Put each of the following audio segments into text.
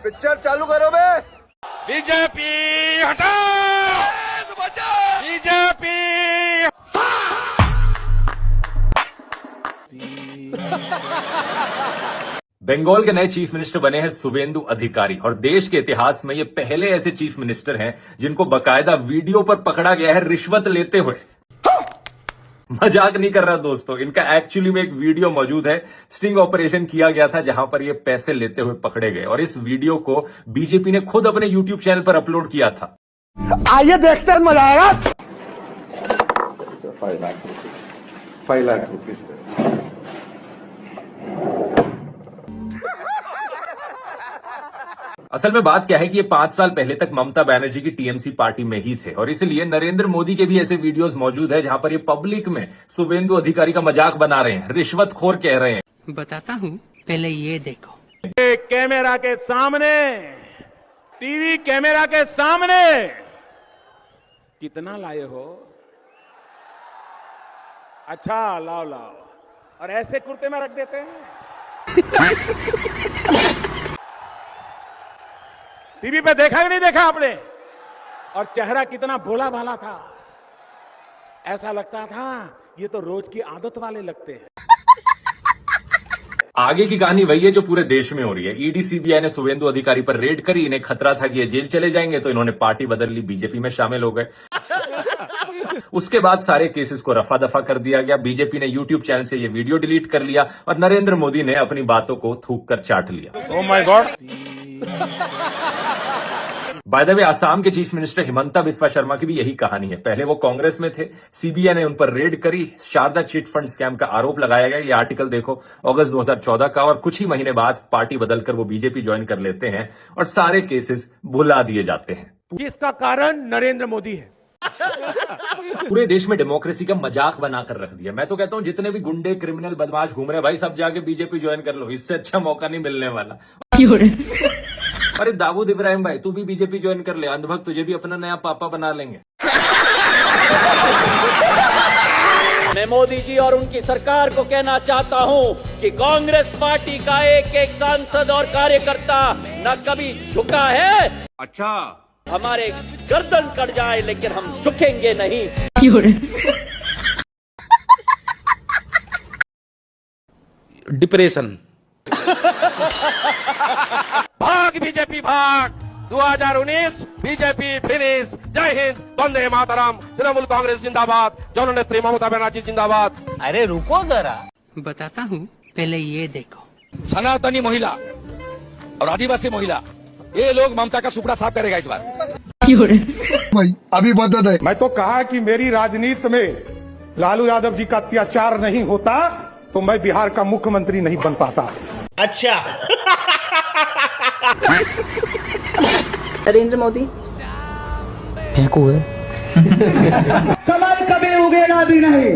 Picture चालू करो बे। BJP हटाओ, बीजेपी। बंगाल के नए चीफ मिनिस्टर बने हैं शुवेंदु अधिकारी और देश के इतिहास में ये पहले ऐसे चीफ मिनिस्टर हैं जिनको बकायदा वीडियो पर पकड़ा गया है रिश्वत लेते हुए। मजाक नहीं कर रहा दोस्तों, इनका एक्चुअली में एक वीडियो मौजूद है। स्टिंग ऑपरेशन किया गया था जहां पर ये पैसे लेते हुए पकड़े गए और इस वीडियो को बीजेपी ने खुद अपने यूट्यूब चैनल पर अपलोड किया था। आइए देखते हैं, मजा आएगा। 5 लाख रुपीस। असल में बात क्या है कि ये 5 साल पहले तक ममता बनर्जी की टीएमसी पार्टी में ही थे और इसलिए नरेंद्र मोदी के भी ऐसे वीडियोस मौजूद है जहां पर ये पब्लिक में शुवेंदु अधिकारी का मजाक बना रहे हैं, रिश्वतखोर कह रहे हैं। बताता हूँ, पहले ये देखो। कैमरा के सामने, टीवी कैमरा के सामने कितना लाए हो? अच्छा, लाओ लाओ। और ऐसे कुर्ते में रख देते हैं। टीवी पे देखा कि नहीं देखा आपने? और चेहरा कितना भोला भाला था, ऐसा लगता था ये तो रोज की आदत वाले लगते हैं। आगे की कहानी वही है जो पूरे देश में हो रही है। ईडी सीबीआई ने शुवेंदु अधिकारी पर रेड करी, इन्हें खतरा था कि ये जेल चले जाएंगे तो इन्होंने पार्टी बदल ली, बीजेपी में शामिल हो गए। उसके बाद सारे केसेस को रफा दफा कर दिया गया। बीजेपी ने यूट्यूब चैनल से ये वीडियो डिलीट कर लिया और नरेंद्र मोदी ने अपनी बातों को थूक कर चाट लिया। Oh my God. By the way, Assam के चीफ मिनिस्टर हिमंता बिस्वा शर्मा की भी यही कहानी है। पहले वो कांग्रेस में थे, सीबीआई ने उन पर रेड करी, शारदा चिट फंड स्कैम का आरोप लगाया गया। ये आर्टिकल देखो अगस्त 2014 का, और कुछ ही महीने बाद पार्टी बदलकर वो बीजेपी ज्वाइन कर लेते हैं और सारे केसेस भुला दिए जाते हैं। जिसका कारण नरेंद्र मोदी है। पूरे देश में डेमोक्रेसी का मजाक बनाकर रख दिया। मैं तो कहता हूं जितने भी गुंडे, क्रिमिनल, बदमाश घूम रहे हैं भाई, सब जाके बीजेपी ज्वाइन कर लो, इससे अच्छा मौका नहीं मिलने वाला। अरे दाऊद इब्राहिम भाई, तू भी बीजेपी ज्वाइन कर ले, अंधभक्त तुझे भी अपना नया पापा बना लेंगे। मैं मोदी जी और उनकी सरकार को कहना चाहता हूं कि कांग्रेस पार्टी का एक एक सांसद और कार्यकर्ता न कभी झुका है। अच्छा, हमारे गर्दन कट जाए लेकिन हम झुकेंगे नहीं। डिप्रेशन। भाग बीजेपी भाग। 2019 बीजेपी फिनिश। जय हिंद, वंदे मातरम। तृणमूल कांग्रेस जिंदाबाद, जननेत्री ममता बनर्जी जिंदाबाद। अरे रुको जरा, बताता हूँ, पहले ये देखो। सनातनी महिला और आदिवासी महिला, ये लोग ममता का सुपड़ा साफ करेगा इस बार। भाई अभी बदल है। मैं तो कहा कि मेरी राजनीति में लालू यादव जी का अत्याचार नहीं होता तो मैं बिहार का मुख्यमंत्री नहीं बन पाता। अच्छा। नरेंद्र मोदी फेंको है। कमल कभी उगेगा भी नहीं।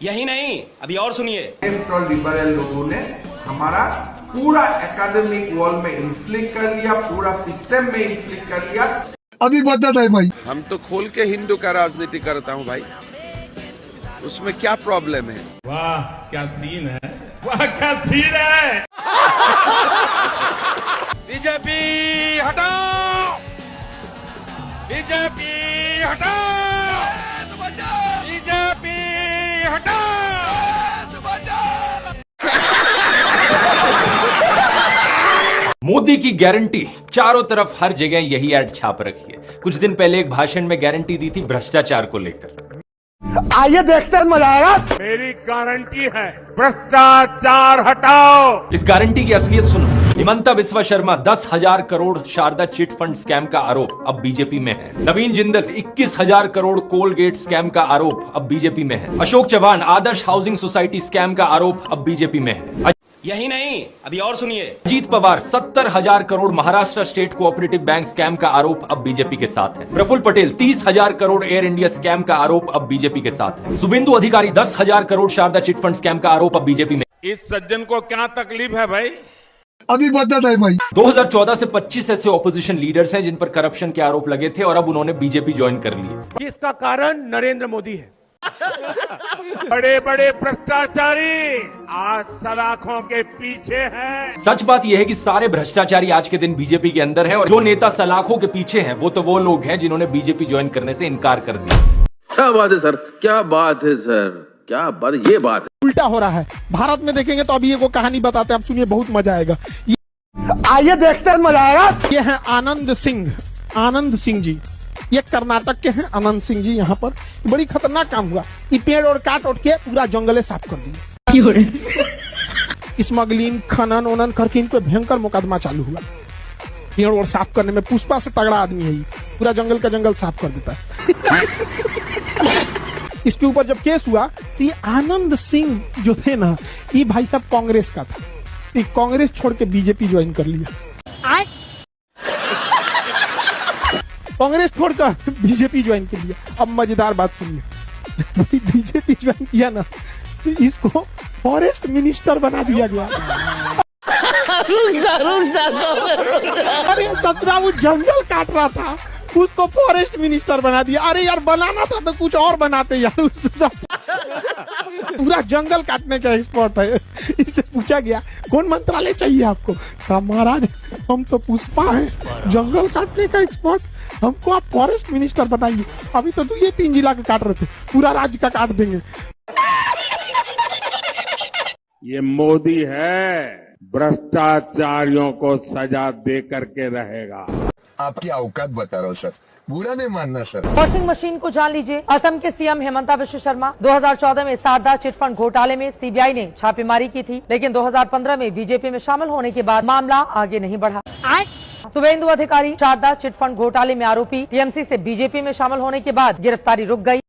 यही नहीं, अभी और सुनिए। और लिबरल लोगों ने हमारा पूरा एकेडमिक वॉल में इन्फ्लिक्ट कर लिया, पूरा सिस्टम में इन्फ्लिक्ट कर लिया। अभी बदल है भाई। हम तो खोल के हिंदू का राजनीति करता हूँ भाई, उसमें क्या प्रॉब्लम है? वाह क्या सीन है, वाह क्या सीन है। बीजेपी हटाओ, बीजेपी हटाओ, बीजेपी हटाओ। मोदी की गारंटी, चारों तरफ हर जगह यही ऐड छाप रखी है। कुछ दिन पहले एक भाषण में गारंटी दी थी भ्रष्टाचार को लेकर। आइए देखते हैं, मजा आएगा। मेरी गारंटी है, भ्रष्टाचार हटाओ। इस गारंटी की असलियत सुनो। Himanta Biswa Sarma 10,000 crore Sharda chit fund scam का आरोप अब बीजेपी में है। नवीन जिंदल 21,000 करोड़ कोलगेट स्कैम का आरोप अब बीजेपी में है। Ashok Chavan Adarsh housing society scam का आरोप अब बीजेपी में है। यही नहीं, अभी और सुनिए। Ajit Pawar 70,000 crore Maharashtra state cooperative bank scam का आरोप अब बीजेपी के साथ है। प्रफुल्ल पटेल 30,000 करोड़ एयर इंडिया स्कैम का आरोप अब बीजेपी के साथ है। Suvendu Adhikari 10,000 crore Sharda chit fund scam का आरोप अब बीजेपी में। इस सज्जन को क्या तकलीफ है भाई? अभी बदल है भाई। 2014 से 25 ऐसे ऑपोजिशन लीडर्स हैं जिन पर करप्शन के आरोप लगे थे और अब उन्होंने बीजेपी ज्वाइन कर ली। जिसका कारण नरेंद्र मोदी है। बड़े बड़े भ्रष्टाचारी आज सलाखों के पीछे हैं। सच बात यह है कि सारे भ्रष्टाचारी आज के दिन बीजेपी के अंदर है और जो नेता सलाखों के पीछे हैं वो तो वो लोग हैं जिन्होंने बीजेपी ज्वाइन करने से इनकार कर दिया। क्या बात है सर, क्या बात है सर, क्या बात, ये बात है। उल्टा हो रहा है भारत में। देखेंगे तो अभी ये को कहानी बताते हैं, आप सुनिए, बहुत मजा आएगा। आइए देखते हैं, मजा आएगा। ये है आनंद सिंह जी, ये कर्नाटक के हैं। आनंद सिंह जी यहाँ पर बड़ी खतरनाक काम हुआ। ये पेड़ और काट उठ के पूरा जंगले साफ कर दिए। स्मगलिंग खनन ओनन करके इनको भयंकर मुकदमा चालू हुआ। पेड़ और साफ करने में पुष्पा से तगड़ा आदमी है, ये पूरा जंगल का जंगल साफ कर देता है। इसके ऊपर जब केस हुआ तो ये आनंद सिंह जो थे ना, ये भाई साहब कांग्रेस का था। ये कांग्रेस छोड़ के बीजेपी ज्वाइन कर लिया। कांग्रेस छोड़कर बीजेपी ज्वाइन कर लिया। अब मजेदार बात सुनिए, बीजेपी ज्वाइन किया ना तो इसको फॉरेस्ट मिनिस्टर बना दिया गया। अरे सत्रह वो जंगल काट रहा था, उसको फॉरेस्ट मिनिस्टर बना दिया। अरे यार बनाना था तो कुछ और बनाते यार। पूरा जंगल काटने का एक्सपर्ट है। इससे पूछा गया कौन मंत्रालय चाहिए आपको? कहा महाराज हम तो पुष्पा हैं, जंगल काटने का एक्सपर्ट, हमको आप फॉरेस्ट मिनिस्टर बताइए। अभी तो ये 3 जिला के काट रहे थे, पूरा राज्य का काट देंगे। ये मोदी है, भ्रष्टाचारियों को सजा दे करके रहेगा। आपकी औकात बता रहा हूँ सर, बुरा नहीं मानना सर। वॉशिंग मशीन को जान लीजिए। असम के सीएम हेमंता बिश्व शर्मा 2014 में शारदा चिटफंड घोटाले में सीबीआई ने छापेमारी की थी, लेकिन 2015 में बीजेपी में शामिल होने के बाद मामला आगे नहीं बढ़ा। शुभेंदु अधिकारी शारदा चिटफंड घोटाले में आरोपी टीएमसी से बीजेपी में शामिल होने के बाद गिरफ्तारी रुक गई।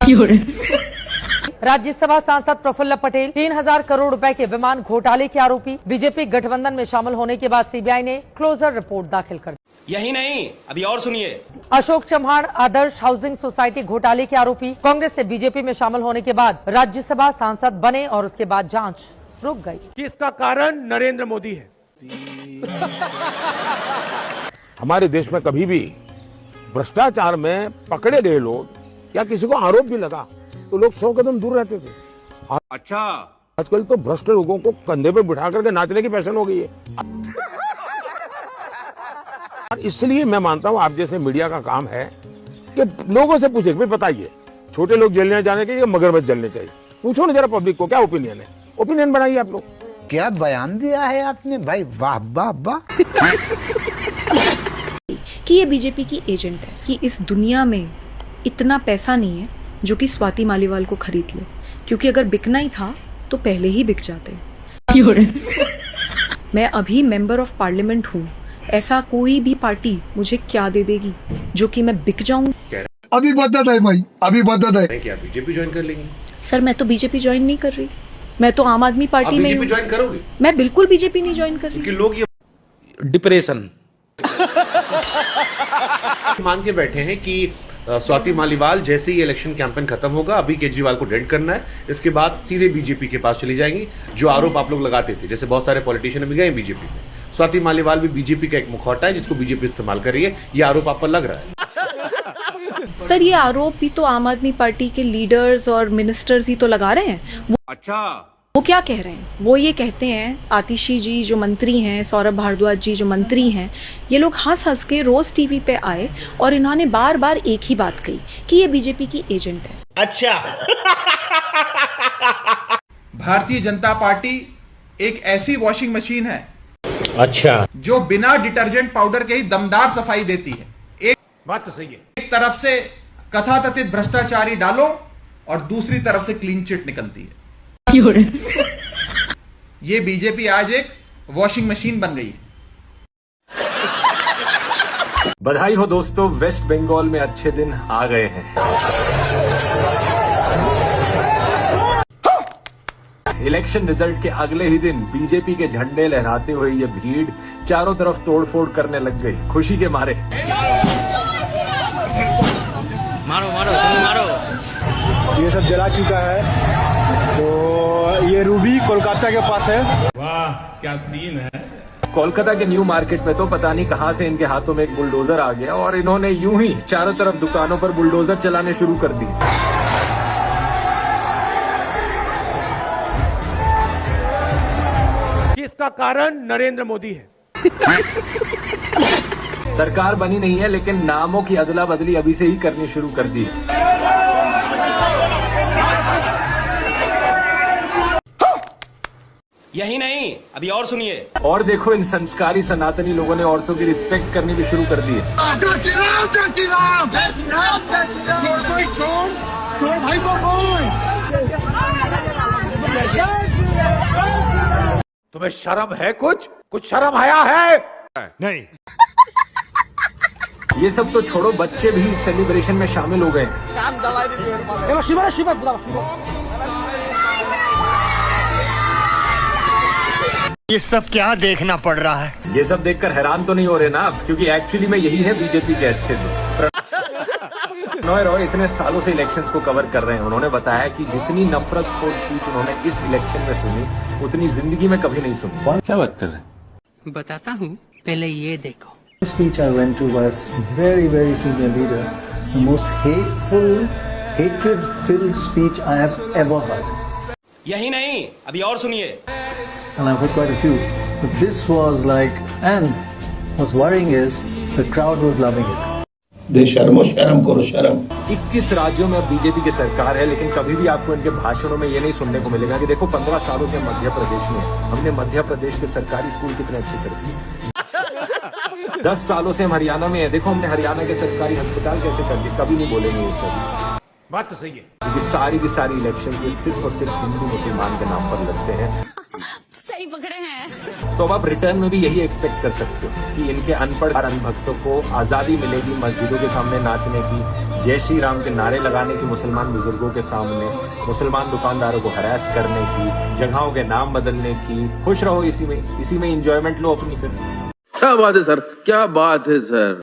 राज्यसभा सांसद प्रफुल्ल पटेल 3000 करोड़ रुपए के विमान घोटाले के आरोपी बीजेपी गठबंधन में शामिल होने के बाद सीबीआई ने क्लोजर रिपोर्ट दाखिल कर दी। यही नहीं, अभी और सुनिए। अशोक चव्हाण आदर्श हाउसिंग सोसाइटी घोटाले के आरोपी कांग्रेस से बीजेपी में शामिल होने के बाद राज्यसभा सांसद बने और उसके बाद जांच रुक गई। इसका कारण नरेंद्र मोदी है। हमारे देश में कभी भी भ्रष्टाचार में पकड़े गए लोग या किसी को आरोप भी लगा तो लोग 100 कदम दूर रहते थे। अच्छा, आजकल तो भ्रष्ट लोगों को कंधे पे बिठा करके नाचने की फैशन हो गई है। इसलिए मैं मानता हूं आप जैसे मीडिया का काम है कि लोगों से पूछे भाई बताइए, छोटे लोग जेल जाने के या मगरमच्छ जलने चाहिए? पूछो ना जरा पब्लिक को क्या ओपिनियन है, ओपिनियन बनाइए आप लोग। क्या बयान दिया है आपने भाई, वाह वाह वाह। कि ये बीजेपी की एजेंट है कि इस दुनिया में इतना पैसा नहीं है जो कि स्वाति मालीवाल को खरीद ले, क्योंकि अगर बिकना ही था तो पहले ही बिक जाते। मैं अभी मेंबर ऑफ पार्लियामेंट हूँ, ऐसा कोई भी पार्टी मुझे क्या दे देगी जो कि मैं बिक जाऊं? अभी बदत है भाई, अभी बदत है। क्या बीजेपी ज्वाइन कर लेंगे? सर मैं तो बीजेपी ज्वाइन नहीं कर रही, मैं तो आम आदमी पार्टी में हूँ। ज्वाइन करोगे? मैं बिल्कुल बीजेपी नहीं ज्वाइन कर रही। क्योंकि लोग ये डिप्रेशन मान के बैठे हैं कि स्वाति मालीवाल जैसे ही इलेक्शन कैंपेन खत्म होगा, अभी केजरीवाल को डेड करना है, इसके बाद सीधे बीजेपी के पास चली जाएंगी। जो आरोप आप लोग लगाते थे, जैसे बहुत सारे पॉलिटिशियन भी गए बीजेपी में, स्वाति मालीवाल भी बीजेपी का एक मुखौटा है जिसको बीजेपी इस्तेमाल कर रही है। ये आरोप आप पर लग रहा है? सर ये आरोप भी तो आम आदमी पार्टी के लीडर्स और मिनिस्टर्स ही तो लगा रहे हैं। अच्छा, वो क्या कह रहे हैं? वो ये कहते हैं, आतिशी जी जो मंत्री हैं, सौरभ भारद्वाज जी जो मंत्री हैं, ये लोग हंस हंस के रोज टीवी पे आए और इन्होंने बार बार एक ही बात कही कि ये बीजेपी की एजेंट है। अच्छा। भारतीय जनता पार्टी एक ऐसी वॉशिंग मशीन है अच्छा, जो बिना डिटर्जेंट पाउडर के ही दमदार सफाई देती है। एक बात तो सही है। एक तरफ से कथाकथित भ्रष्टाचारी डालो और दूसरी तरफ से क्लीन चिट निकलती है। ये बीजेपी आज एक वॉशिंग मशीन बन गई है। बधाई हो दोस्तों, वेस्ट बंगाल में अच्छे दिन आ गए हैं। इलेक्शन रिजल्ट के अगले ही दिन बीजेपी के झंडे लहराते हुए ये भीड़ चारों तरफ तोड़फोड़ करने लग गई खुशी के मारे। मारो मारो मारो। ये सब जला चुका है, तो ये रूबी कोलकाता के पास है। वाह क्या सीन है। कोलकाता के न्यू मार्केट में तो पता नहीं कहां से इनके हाथों में एक बुलडोजर आ गया और इन्होंने यूं ही चारों तरफ दुकानों पर बुलडोजर चलाने शुरू कर दी। उसका कारण नरेंद्र मोदी है। सरकार बनी नहीं है, लेकिन नामों की अदला बदली अभी से ही करनी शुरू कर दी है। यही नहीं, अभी और सुनिए। और देखो, इन संस्कारी सनातनी लोगों ने औरतों की रिस्पेक्ट करनी भी शुरू कर दी है। तुम्हें शर्म है? कुछ शर्म आया है? नहीं। ये सब तो छोड़ो, बच्चे भी इस सेलिब्रेशन में शामिल हो गए। ये सब क्या देखना पड़ रहा है? ये सब देखकर हैरान तो नहीं हो रहे ना आप, क्योंकि एक्चुअली में यही है बीजेपी के अच्छे दिन। नॉय रॉय इतने सालों से इलेक्शंस को कवर कर रहे हैं। उन्होंने बताया कि जितनी नफरत को स्पीच उन्होंने इस इलेक्शन में सुनी, उतनी जिंदगी में कभी नहीं सुनी। क्या बात कर रहे हैं? बताता हूँ, पहले ये देखो। Speech I went to was very senior leader, the most hatred-filled speech I have ever heard. यही नहीं, अभी और सुनिए। And I've heard quite a few, but this was like, and what's worrying is the crowd was loving it. शर्म करो शर्म। 21 राज्यों में अब बीजेपी की सरकार है, लेकिन कभी भी आपको इनके भाषणों में ये नहीं सुनने को मिलेगा कि देखो 15 सालों से मध्य प्रदेश में हमने मध्य प्रदेश के सरकारी स्कूल कितने अच्छे कर दिए। 10 सालों से हम हरियाणा में है, देखो हमने हरियाणा के सरकारी अस्पताल कैसे कर दिए। कभी नहीं बोलेंगे ये सब। बात तो सही है, क्योंकि सारी की सारी इलेक्शन ये सिर्फ और सिर्फ हिंदू मुसलमान के नाम पर लड़ते हैं। सही पकड़े हैं। तो अब आप रिटर्न में भी यही एक्सपेक्ट कर सकते हो कि इनके अनपढ़ अनभक्तों को आजादी मिलेगी मस्जिदों के सामने नाचने की, जय श्री राम के नारे लगाने की, मुसलमान बुजुर्गों के सामने, मुसलमान दुकानदारों को हरास करने की, जगहों के नाम बदलने की। खुश रहो इसी में एंजॉयमेंट लो अपनी। फिर क्या बात है सर, क्या बात है सर।